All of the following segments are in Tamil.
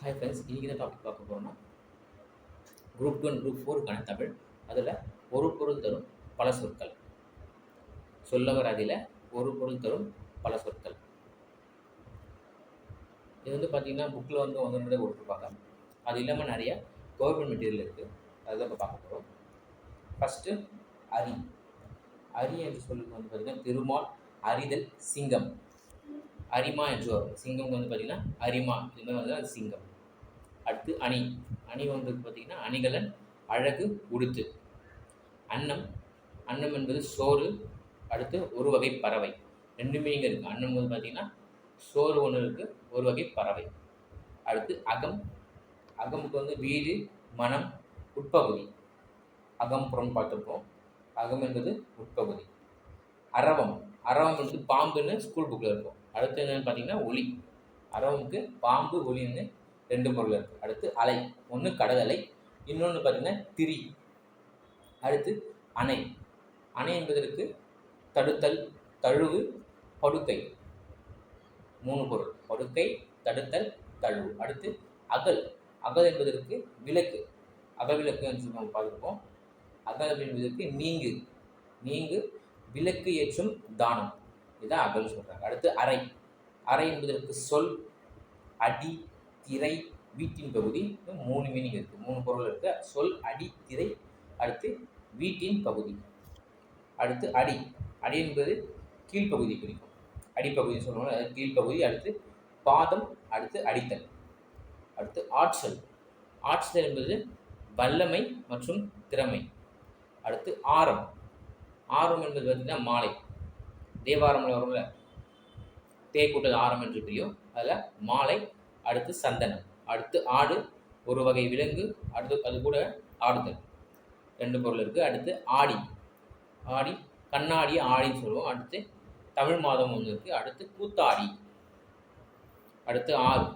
ஹாய் ஃப்ரெண்ட்ஸ், இன்றைக்கி என்ன டாபிக் பார்க்க போகிறோம்னா குரூப் 2 அண்ட் குரூப் 4க்கான தமிழ். அதில் ஒரு பொருள் தரும் பல சொற்கள். சொல்லவர் அதில் ஒரு பொருள் தரும் பல சொற்கள். இது வந்து பார்த்திங்கன்னா புக்கில் வந்து ஒன்று கொடுத்துருப்பாங்க. அது இல்லாமல் நிறைய கவர்மெண்ட் மெட்டீரியல் இருக்குது. அதுதான் இப்போ பார்க்க போகிறோம். ஃபஸ்ட்டு அரி. அரி என்று சொல்லுவது வந்து பார்த்திங்கன்னா திருமால், அறிதல், சிங்கம். அரிமா என்று வரும். சிங்கம் வந்து பார்த்திங்கன்னா அரிமா, இது மாதிரி வந்து அது சிங்கம். அடுத்து அணி. அணி ஒன்று பார்த்திங்கன்னா அணிகலன், அழகு, உடுத்து. அன்னம். அன்னம் என்பது சோறு. அடுத்து ஒரு வகை பறவை. ரெண்டுமே இங்கே இருக்குது. அன்னம் வந்து பார்த்திங்கன்னா சோறு ஒன்று இருக்குது, ஒரு வகை பறவை. அடுத்து அகம். அகமுக்கு வந்து வீடு, மனம், உட்பகுதி. அகம் புறம் பார்த்துருப்போம். அகம் என்பது உட்பகுதி. அரவம். அரவம் வந்து பாம்புன்னு ஸ்கூல் புக்கில் இருக்கும். அடுத்து என்னென்னு பார்த்தீங்கன்னா ஒளி. அரவமுக்கு பாம்பு, ஒளின்னு ரெண்டு பொருள் இருக்குது. அடுத்து அலை. ஒன்று கடல் அலை, இன்னொன்று பார்த்திங்கன்னா திரி. அடுத்து அணை. அணை என்பதற்கு தடுத்தல், தழுவு, படுக்கை. மூணு பொருள்: படுக்கை, தடுத்தல், தழுவு. அடுத்து அகல். அகல் என்பதற்கு விளக்கு. அகவிளக்கு என்று நம்ம பார்த்துருப்போம். அகல் என்பதற்கு நீங்கு. நீங்கு, விளக்கு ஏற்றும் தானம். இதுதான் அகல் சொல்கிறாங்க. அடுத்து அறை. அறை என்பதற்கு சொல், அடி, திரை, வீட்டின் பகுதி. மூணு மீனிங் இருக்குது, மூணு பொருள் இருக்குது. சொல், அடி, திரை. அடுத்து வீட்டின் பகுதி. அடுத்து அடி. அடி என்பது கீழ்ப்பகுதி குறிக்கும். அடிப்பகுதின்னு சொல்லுவாங்க, அது கீழ்ப்பகுதி. அடுத்து பாதம். அடுத்து அடித்தல். அடுத்து ஆற்றல். ஆற்றல் என்பது வல்லமை மற்றும் திறமை. அடுத்து ஆரம். ஆரம் என்பது பார்த்திங்கன்னா மாலை. தேவாரமில் வரும்ல, தே கூட்டல் ஆரம் என்று பிரியும், அதில் மாலை. அடுத்து சந்தனம். அடுத்து ஆடு, ஒரு வகை விலங்கு. அடுத்து அது கூட ஆடுதல், ரெண்டு பொருள் இருக்குது. அடுத்து ஆடி. ஆடி கண்ணாடி, ஆடின்னு சொல்லுவோம். அடுத்து தமிழ் மாதம் ஒன்று இருக்குது. அடுத்து கூத்தாடி. அடுத்து ஆறு.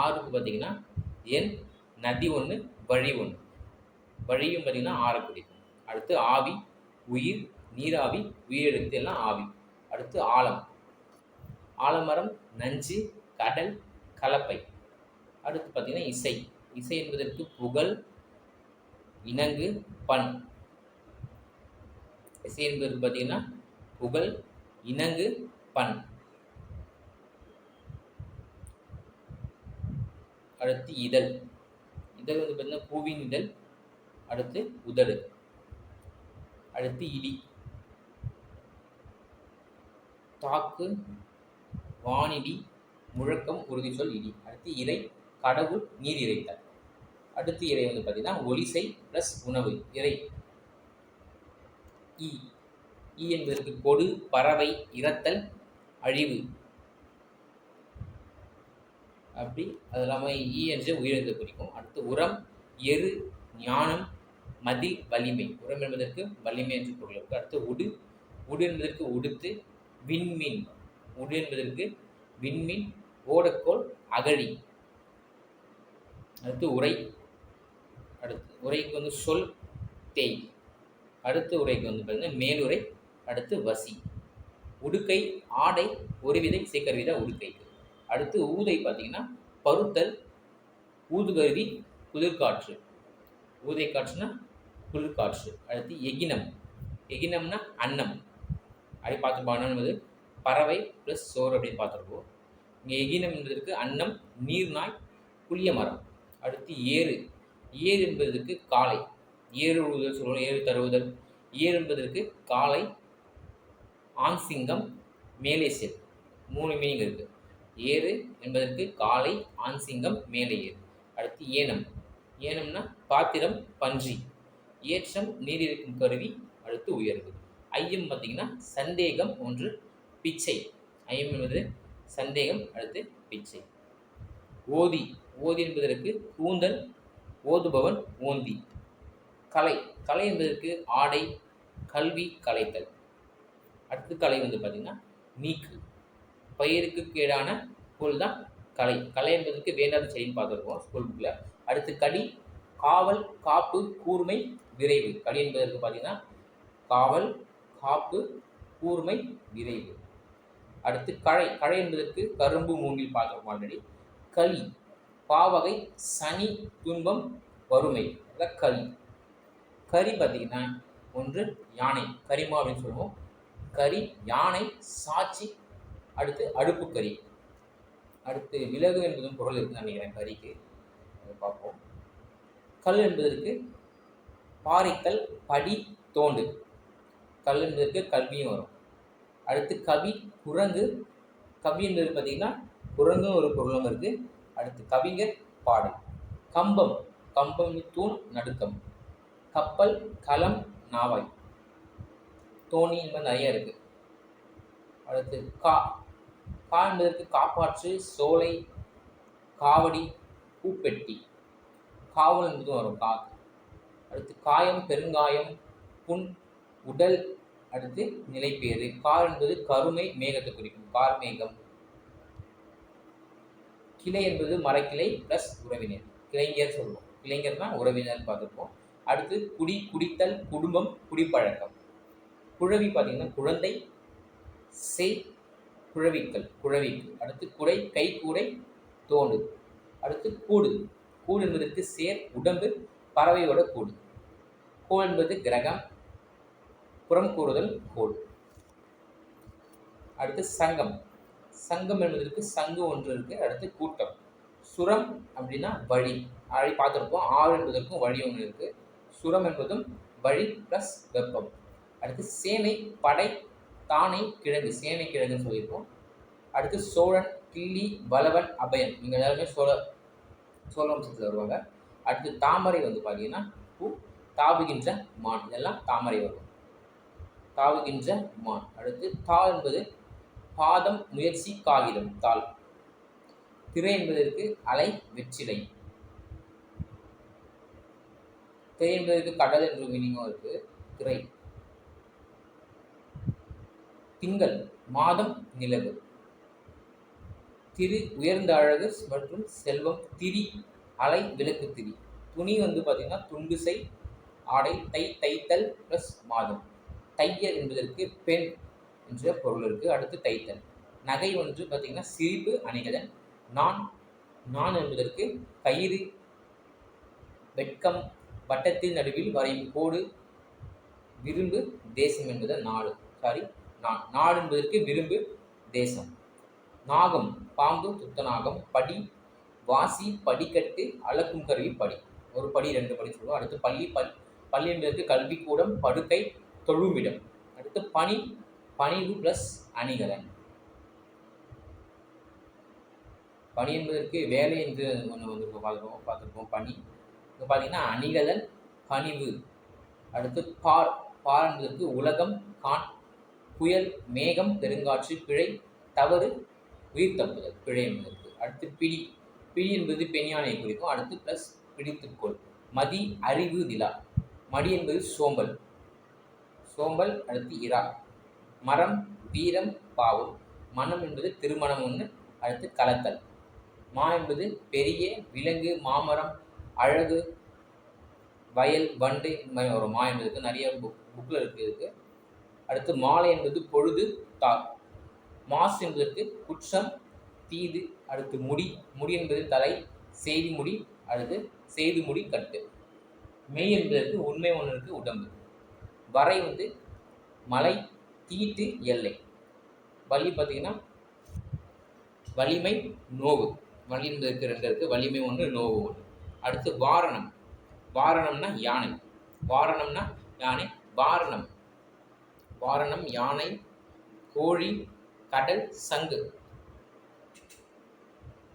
ஆறுக்கு பார்த்திங்கன்னா எண், நதி ஒன்று, வழி ஒன்று. வழியும் பார்த்திங்கன்னா ஆறை குறிக்கும். அடுத்து ஆவி, உயிர், நீராவி, உயிரெழுத்து எல்லாம் ஆவி. அடுத்து ஆலம். ஆலமரம், நஞ்சு, கடல், கலப்பை. அடுத்து பார்த்திங்கன்னா இசை. இசை என்பதற்கு புகழ், இணங்கு, பண். இசை என்பதற்கு பார்த்திங்கன்னா புகழ், இணங்கு, பண். அடுத்து இதழ். இதழ் வந்து பார்த்திங்கன்னா பூவின் இதழ். அடுத்து உதடு. அடுத்து இடி. தாக்கு, வானிடி, முழக்கம், உறுதிச்சொல், இடி. அடுத்து இறை, கடவுள், நீர் இறைத்தல். அடுத்து இறை வந்து பார்த்திங்கன்னா ஒலிசை ப்ளஸ் உணவு, இறை. ஈ. ஈ என்பதற்கு கொடு, பறவை, இறத்தல், அழிவு. அப்படி அது இல்லாமல் ஈ என்று உயிரெழுத்தை குறிக்கும். அடுத்து உரம், எரு, ஞானம், மதில், வலிமை. உரம் என்பதற்கு வலிமை என்று பொருள் இருக்குது. அடுத்து உடு. உடு என்பதற்கு உடுத்து, விண்மீன். உடு என்பதற்கு விண்மீன், ஓடக்கோள், அகழி. அடுத்து உரை. அடுத்து உரைக்கு வந்து சொல், தேய். அடுத்து உரைக்கு வந்து பார்த்திங்கன்னா மேலுரை. அடுத்து வசி. உடுக்கை, ஆடை, ஒரு விதை, இசைக்கருவி தான் உடுக்கைக்கு. அடுத்து ஊதை பார்த்திங்கன்னா பருத்தல், ஊதுகருவி, குளிர்காற்று. ஊதை காற்றுனா குளிர்காற்று. அடுத்து எகினம். எகினம்னா அன்னம். அப்படி பார்த்துருப்போம். அன்னம் என்பது பறவை ப்ளஸ் சோறு அப்படின்னு பார்த்துருப்போம். இங்கே எகினம் என்பதற்கு அன்னம், நீர்நாய், புளிய மரம். அடுத்து ஏறு. ஏறு என்பதற்கு காளை. ஏறு உழுதல் சொல்லுவோம், ஏறு தருவுதல். ஏறு என்பதற்கு காளை, ஆண் சிங்கம், மேலே செல். மூணு மீனிங் இருக்குது. ஏறு என்பதற்கு காளை, ஆண் சிங்கம், மேலே ஏறு. அடுத்து ஏனம். ஏனம்னா பாத்திரம், பன்றி. ஏற்றம், நீர் இருக்கும் கருவி. அடுத்து உயர்வு. ஐயம் பார்த்திங்கன்னா சந்தேகம், ஒன்று, பிச்சை. ஐயம் என்பது சந்தேகம். அடுத்து பிச்சை. ஓதி. ஓதி என்பதற்கு கூந்தல், ஓதுபவன், ஓந்தி. கலை. கலை என்பதற்கு ஆடை, கல்வி, கலைத்தல். அடுத்து கலை வந்து பார்த்திங்கன்னா நீக்கு. பயிருக்கு கீழான பொருள் தான் கலை. கலை என்பதற்கு வேண்டாத செயல்னு பார்த்துருக்கோம் ஸ்கூல் புக்கில். அடுத்து கடி, காவல், காப்பு, கூர்மை, விரைவு. கடி என்பதற்கு பார்த்திங்கன்னா காவல், காப்பு, கூர்மை, விரைவு. அடுத்து கழை. கழை என்பதற்கு கரும்பு, மூங்கில் பார்த்துருக்கோம் ஆல்ரெடி. களி. பாவகை சனி துன்பம் வறுமை, அதான் கரி. கரி பார்த்தீங்கன்னா ஒன்று யானை, கரிமா அப்படின்னு சொல்லுவோம். கரி, யானை, சாட்சி, அடுத்து அடுப்பு கரி, அடுத்து விலகு என்பதும் பொருள் இருக்குன்னு நினைக்கிறேன் கரிக்கு. அதை பார்ப்போம். கல் என்பதற்கு பாறைக்கல், படி, தோண்டு. கல் என்பதற்கு கல்வியும் வரும். அடுத்து கவி, குரங்கு. கவி என்பது பார்த்தீங்கன்னா குரங்கும் ஒரு பொருளும் இருக்குது. அடுத்து கவிஞர், பாடல். கம்பம், கம்பம் தூண், நடுக்கம். கப்பல், களம், நாவாய். தோணி என்பது நிறைய இருக்குது. அடுத்து கா, கா என்பதற்கு காப்பாற்று, சோலை, காவடி, பூப்பெட்டி. காவல் என்பதும் வரும் கா. அடுத்து காயம், பெருங்காயம், புண், உடல். அடுத்து நிலைப்பேறு. கார் என்பது கருமை, மேகத்தை குறிக்கும், கார் மேகம். கிளை என்பது மரக்கிளை ப்ளஸ் உறவினர், கிளைஞர் சொல்லுவோம். கிளைஞர் தான் உறவினர் பார்த்துருப்போம். அடுத்து குடி, குடித்தல், குடும்பம், குடிப்பழக்கம். குழவி பார்த்தீங்கன்னா குழந்தை, செய், குழவிக்கல், குழவிக்கு. அடுத்து குடை, கை கூடை, தோண்டு. அடுத்து கூடு, கூடு என்பதற்கு சேர், உடம்பு, பறவையோட கூடு. கோள் என்பது கிரகம், புறம் கூறுதல், கோள். அடுத்து சங்கம், சங்கம் என்பதற்கு சங்கு ஒன்று இருக்கு. அடுத்து கூட்டம். சுரம் அப்படின்னா வழி, வழி பார்த்துருப்போம். ஆறு என்பதற்கும் வழி ஒன்று இருக்கு. சுரம் என்பதும் வழி ப்ளஸ் வெப்பம். அடுத்து சேனை, படை, தானை, கிழங்கு, சேனை கிழங்குன்னு சொல்லியிருப்போம். அடுத்து சோழன், கிள்ளி, பலவன், அபயன். இவங்க எல்லாருமே சோழ வம்சத்தில் வருவாங்க. அடுத்து தாமரை வந்து பார்த்தீங்கன்னா பூ, தாவுகின்ற மான், இதெல்லாம் தாமரை வரும். தாவுகின்ற மான். அடுத்து தாள் என்பது பாதம், முயற்சி, காகிதம், தாள். திரை என்பதற்கு அலை, வெற்றிலை. திரை என்பதற்கு கடல் என்ற மீனிங்கும் இருக்கு. திரை. திங்கள், மாதம், நிலவு. திரு, உயர்ந்த அழகு மற்றும் செல்வம். திரி, அலை, விளக்கு திரி. துணி வந்து பார்த்தீங்கன்னா துண்டுசை, ஆடை. தை, தைத்தல் ப்ளஸ் மாதம். தையல் என்பதற்கு பெண் என்ற பொருள் இருக்குது. அடுத்து தைத்தல். நகை ஒன்று பார்த்தீங்கன்னா சிரிப்பு, அணிகலன். நான், நான் என்பதற்கு கயிறு, வெட்கம், வட்டத்தின் நடுவில் வரையும் கோடு. விரும்பு, தேசம் என்பது நாடு. நான், நாடு என்பதற்கு விரும்பு, தேசம். நாகம், பாம்பு, துத்தநாகம். படி, வாசி, படிக்கட்டு, அளக்கும் கருவி, படி. ஒரு படி, ரெண்டு படி சொல்லுவோம். அடுத்து பள்ளி, பள்ளி என்பதற்கு கல்விக்கூடம், படுக்கை, தொழுமிடம். அடுத்து பணி, பணிவு ப்ளஸ் அணிகலன். பணி என்பதற்கு வேலை என்று ஒன்று வந்து பார்த்துருப்போம். பணி இப்போ பார்த்தீங்கன்னா அணிகலன், பணிவு. அடுத்து பார், பார் என்பதற்கு உலகம், கான், புயல், மேகம், பெருங்காற்று, பிழை, தவறு, உயிர் தப்புதல், பிழை என்பதற்கு. அடுத்து பிடி, பிடி என்பது பெண்யானை குறிக்கும். அடுத்து ப்ளஸ் பிடித்துக்கொள். மதி, அறிவு, நிலா. மடி என்பது சோம்பல், சோம்பல். அடுத்து இரா. மரம், வீரம், பாவம். மனம் என்பது திருமணம் ஒன்று. அடுத்து கலத்தல். மா என்பது பெரிய, விலங்கு, மாமரம், அழகு, வயல், வண்டு. இந்த மாதிரி வரும். மா என்பதுக்கு நிறைய புக்கில் இருக்குது. அடுத்து மாலை என்பது பொழுது, தார். மாசு என்பதற்கு குற்றம், தீது. அடுத்து முடி, முடி என்பது தலை, செய்தி முடி. அடுத்து செய்து முடி, கட்டு. மெய் என்பதற்கு உண்மை ஒன்று இருக்கு, உடம்பு. வரை வந்து மலை, தீட்டு, எல்லை. வலி பார்த்தீங்கன்னா வலிமை, நோவு. வலி என்பதற்கு ரெண்டு இருக்குது, வலிமை ஒன்று, நோவு ஒன்று. அடுத்து வாரணம், வாரணம்னா யானை. வாரணம்னா யானை. வாரணம், வாரணம் யானை, கோழி, கடல், சங்கு.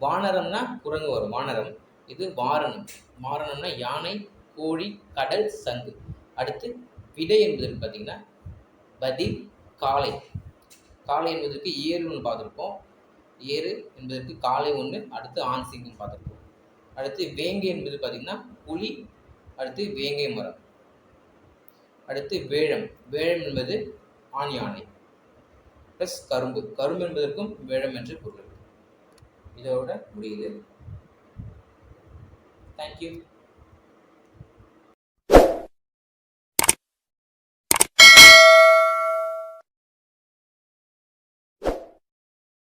வானரம்னா குரங்கு வரும், வானரம். இது வாரணம். வாரணம்னா யானை, கோழி, கடல், சங்கு. அடுத்து விடை என்பதற்கு பார்த்தீங்கன்னா பதில், காளை. காளை என்பதற்கு ஏறு ஒன்று பார்த்துருப்போம். ஏறு என்பதற்கு காளை ஒன்று. அடுத்து ஆண் சிங்கம் பார்த்துருப்போம். அடுத்து வேங்கை என்பது பார்த்தீங்கன்னா புலி. அடுத்து வேங்கை மரம். அடுத்து வேழம், வேழம் என்பது ஆண் யானை ப்ளஸ் கரும்பு. கரும்பு என்பதற்கும் வேழம் என்று பொருள். இதோட முடியுது. தேங்க்யூ.